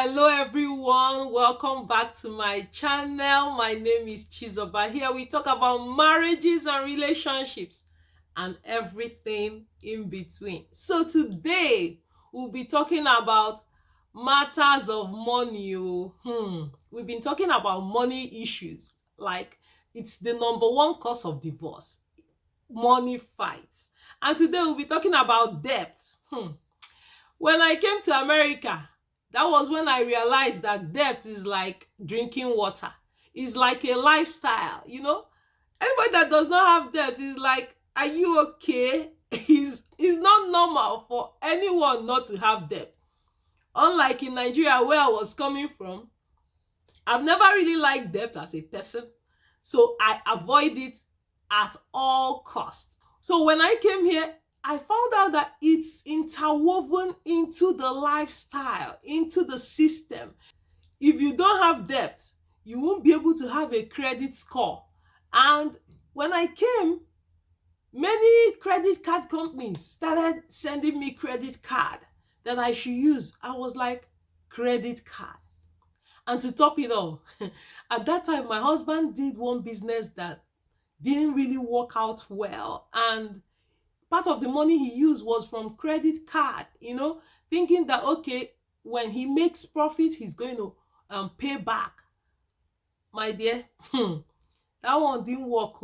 Hello everyone, welcome back to my channel. My name is Chizoba. Here we talk about marriages and relationships and everything in between. So today we'll be talking about matters of money. We've been talking about money issues, like it's the number one cause of divorce, money fights. And today we'll be talking about debt. When I came to America, that was when I realized that debt is like drinking water. It's like a lifestyle. Anybody that does not have debt is like, are you okay? It's not normal for anyone not to have debt. Unlike in Nigeria, where I was coming from, I've never really liked debt as a person. So I avoid it at all costs. So when I came here, I found out that it's interwoven into the lifestyle, into the system. If you don't have debt, you won't be able to have a credit score. And when I came, many credit card companies started sending me credit card that I should use. I was like, credit card. And to top it all, at that time, my husband did one business that didn't really work out well. And part of the money he used was from credit card, thinking that, okay, when he makes profit, he's going to pay back. My dear, that one didn't work.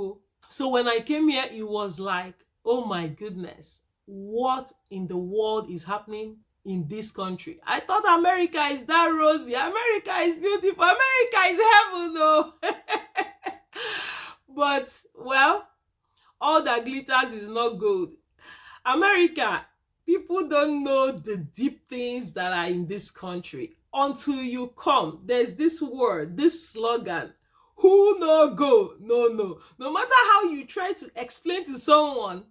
So when I came here, it was like, oh my goodness, what in the world is happening in this country? I thought America is that rosy. America is beautiful. America is heaven, no. But, well, all that glitters is not gold. America, people don't know the deep things that are in this country until you come. There's this word, this slogan, who no go, no, no. No matter how you try to explain to someone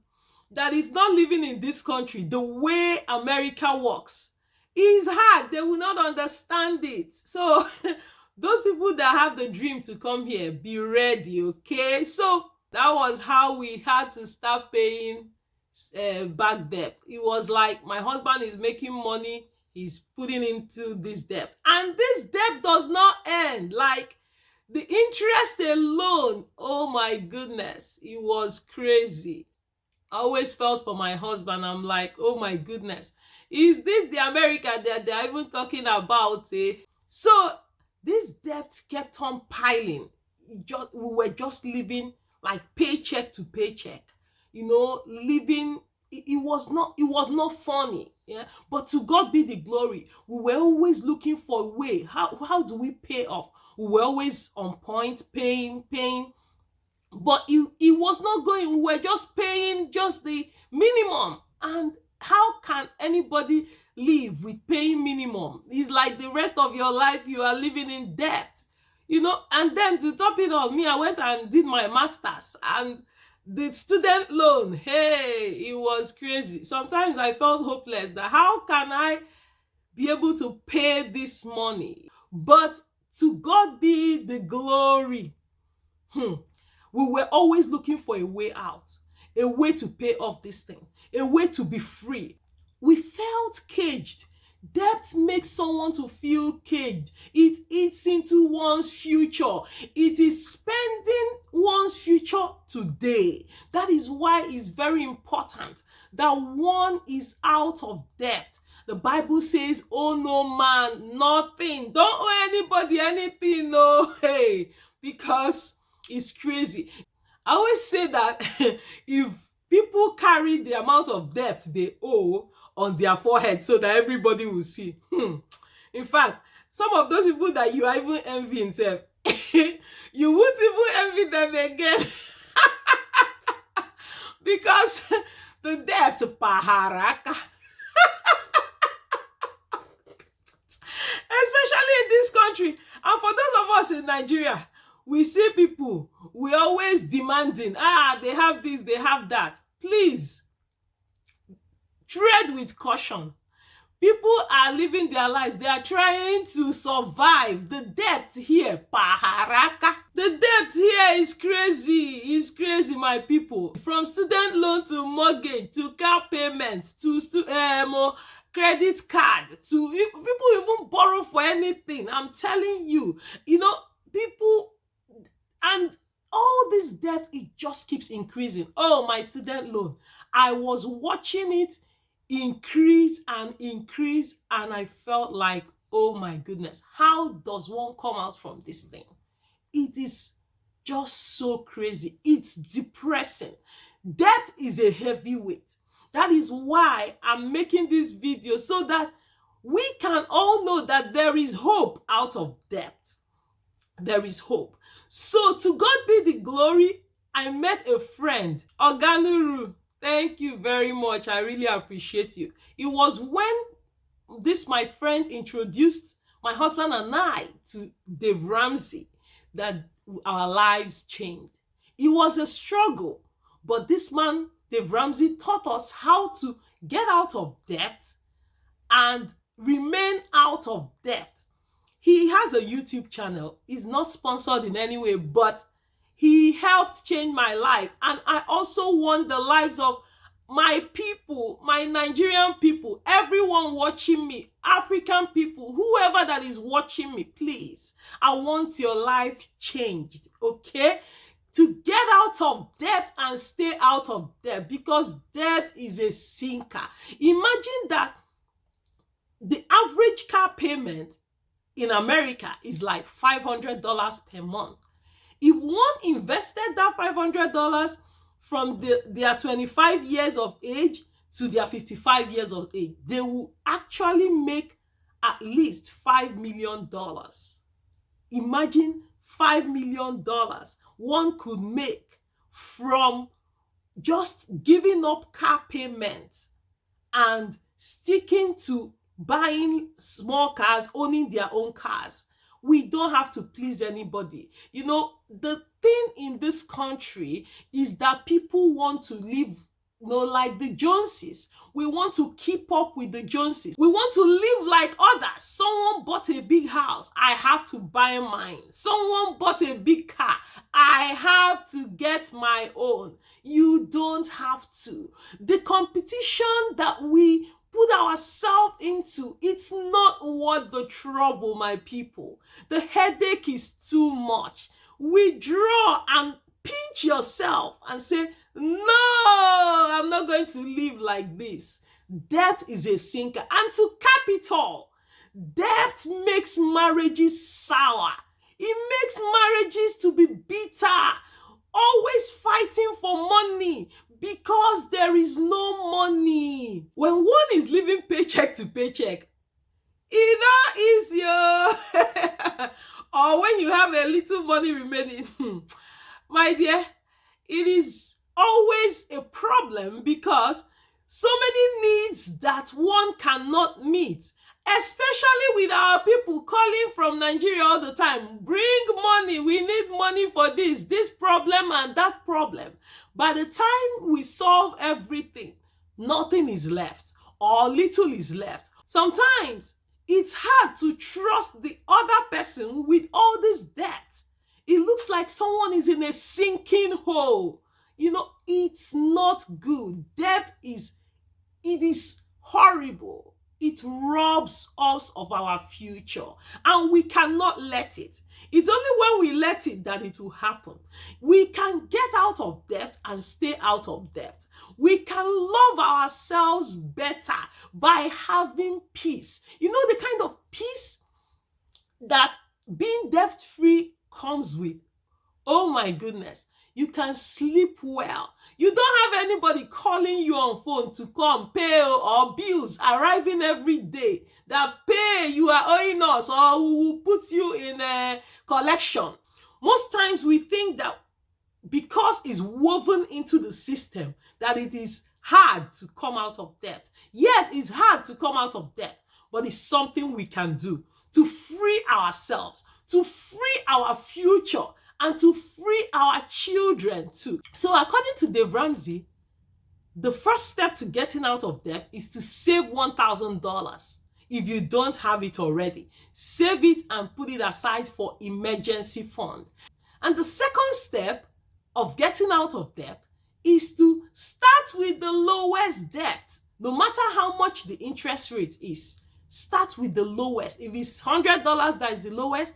that is not living in this country the way America works, it's hard. They will not understand it. So those people that have the dream to come here, be ready, okay? So that was how we had to start paying back debt. It was like my husband is making money, he's putting into this debt, and this debt does not end. Like the interest alone, oh my goodness, it was crazy. I always felt for my husband. I'm like, oh my goodness, is this the America that they're even talking about? So this debt kept on piling. We were just living like paycheck to paycheck, living. It was not funny. Yeah, but to God be the glory. We were always looking for a way. How do we pay off? We were always on point, paying, but it was not going. We were just paying just the minimum. And how can anybody live with paying minimum? It's like the rest of your life you are living in debt. And then to top it all, me, I went and did my master's, and the student loan, hey, it was crazy. Sometimes I felt hopeless, that how can I be able to pay this money? But to God be the glory. We were always looking for a way out, a way to pay off this thing, a way to be free. We felt caged. Debt makes someone to feel caged. It eats into one's future. It is spending one's future today. That is why it's very important that one is out of debt. The Bible says, "Oh no man, nothing. Don't owe anybody anything, no." Hey, because it's crazy. I always say that if people carry the amount of debt they owe on their forehead so that everybody will see. In fact, some of those people that you are even envying self, you won't even envy them again. Because the debt, paharaka. Especially in this country. And for those of us in Nigeria, we see people, we always demanding, they have this, they have that. Please, tread with caution. People are living their lives. They are trying to survive. The debt here, paharaka. The debt here is crazy. It's crazy, my people. From student loan to mortgage to car payments to credit card to people even borrow for anything. I'm telling you, you know, people, and all this debt, it just keeps increasing. Oh, my student loan, I was watching it increase and increase, and I felt like, oh my goodness, how does one come out from this thing? It is just so crazy. It's depressing. Debt is a heavy weight. That is why I'm making this video, so that we can all know that there is hope out of debt. There is hope. So to God be the glory. I met a friend, Oganuru. Thank you very much. I really appreciate you. It was when this my friend introduced my husband and I to Dave Ramsey that our lives changed. It was a struggle, but this man, Dave Ramsey, taught us how to get out of debt and remain out of debt. He has a YouTube channel. He's not sponsored in any way, but he helped change my life. And I also won the lives of my people, my Nigerian people, everyone watching me, African people, whoever that is watching me, please, I want your life changed, okay? To get out of debt and stay out of debt, because debt is a sinker. Imagine that the average car payment in America is like $500 per month. If one invested that $500 from their 25 years of age to their 55 years of age, they will actually make at least $5 million. Imagine $5 million one could make from just giving up car payments and sticking to buying small cars, owning their own cars. We don't have to please anybody. You know, the thing in this country is that people want to live, you know, like the Joneses. We want to keep up with the Joneses. We want to live like others. Someone bought a big house, I have to buy mine. Someone bought a big car, I have to get my own. You don't have to. The competition that we put ourselves into, it's not worth the trouble, my people. The headache is too much. Withdraw and pinch yourself and say, no, I'm not going to live like this. Debt is a sinker. And to cap it all, debt makes marriages sour. It makes marriages to be bitter, always fighting for money, because there is no money. When one is living paycheck to paycheck, either is your or when you have a little money remaining, my dear, it is always a problem, because so many needs that one cannot meet, especially with our people calling from Nigeria all the time. Bring money, we need money for this problem and that problem. By the time we solve everything, nothing is left, or little is left. Sometimes it's hard to trust the other person with all this debt. It looks like someone is in a sinking hole. You know, it's not good. Debt is horrible. It robs us of our future, and we cannot let it. It's only when we let it that it will happen. We can get out of debt and stay out of debt. We can love ourselves better by having peace. You know, the kind of peace that being debt-free comes with. Oh my goodness. You can sleep well. You don't have anybody calling you on phone to come pay, or bills arriving every day that pay you are owing us, or we will put you in a collection. Most times we think that because it's woven into the system that it is hard to come out of debt. Yes, it's hard to come out of debt, but it's something we can do to free ourselves, to free our future, and to free our children too. So according to Dave Ramsey, the first step to getting out of debt is to save $1,000. If you don't have it already, save it and put it aside for emergency fund. And the second step of getting out of debt is to start with the lowest debt. No matter how much the interest rate is, start with the lowest. If it's $100 that is the lowest,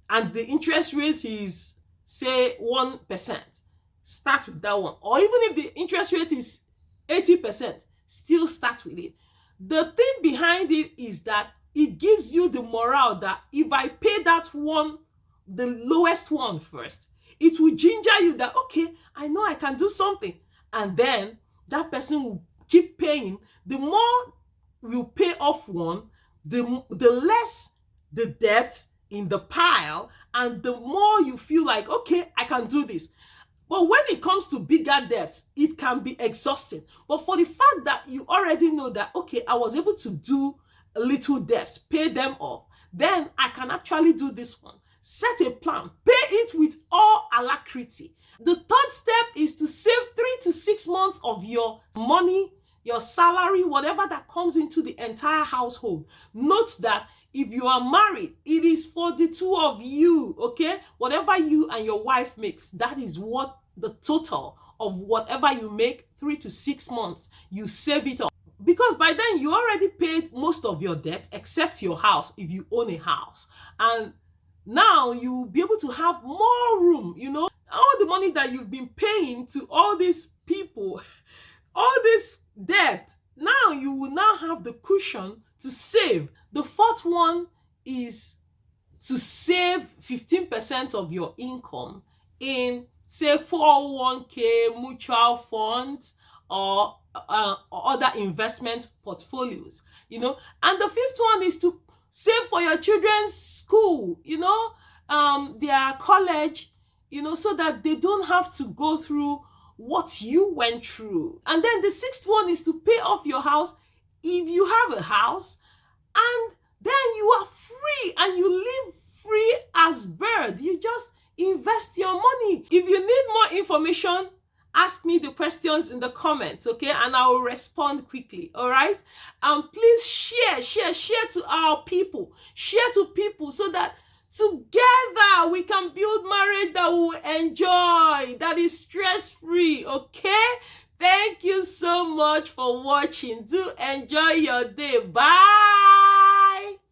and the interest rate is, say, 1%, start with that one. Or even if the interest rate is 80%, still start with it. The thing behind it is that it gives you the morale that if I pay that one, the lowest one first, it will ginger you that, okay, I know I can do something. And then that person will keep paying. The more you pay off one, the less the debt in the pile, and the more you feel like, okay, I can do this. But when it comes to bigger debts, it can be exhausting. But for the fact that you already know that, okay, I was able to do little debts, pay them off, then I can actually do this one. Set a plan, pay it with all alacrity. The third step is to save 3 to 6 months of your money, your salary, whatever that comes into the entire household. Note that if you are married, it is for the two of you, okay? Whatever you and your wife makes, that is what the total of whatever you make, 3 to 6 months, you save it up. Because by then you already paid most of your debt, except your house, if you own a house. And now you'll be able to have more room, all the money that you've been paying to all these people, all this debt, now you will now have the cushion to save. The fourth one is to save 15% of your income in, say, 401k, mutual funds, or other investment portfolios, And the fifth one is to save for your children's school, their college, so that they don't have to go through what you went through. And then the sixth one is to pay off your house if you have a house, and then you are free and you live free as bird. You just invest your money. If you need more information, ask me the questions in the comments, okay? And I will respond quickly, all right? And please share to our people. Share to people so that together we can build marriage that we will enjoy, that is stress-free, okay? Thank you so much for watching. Do enjoy your day. Bye.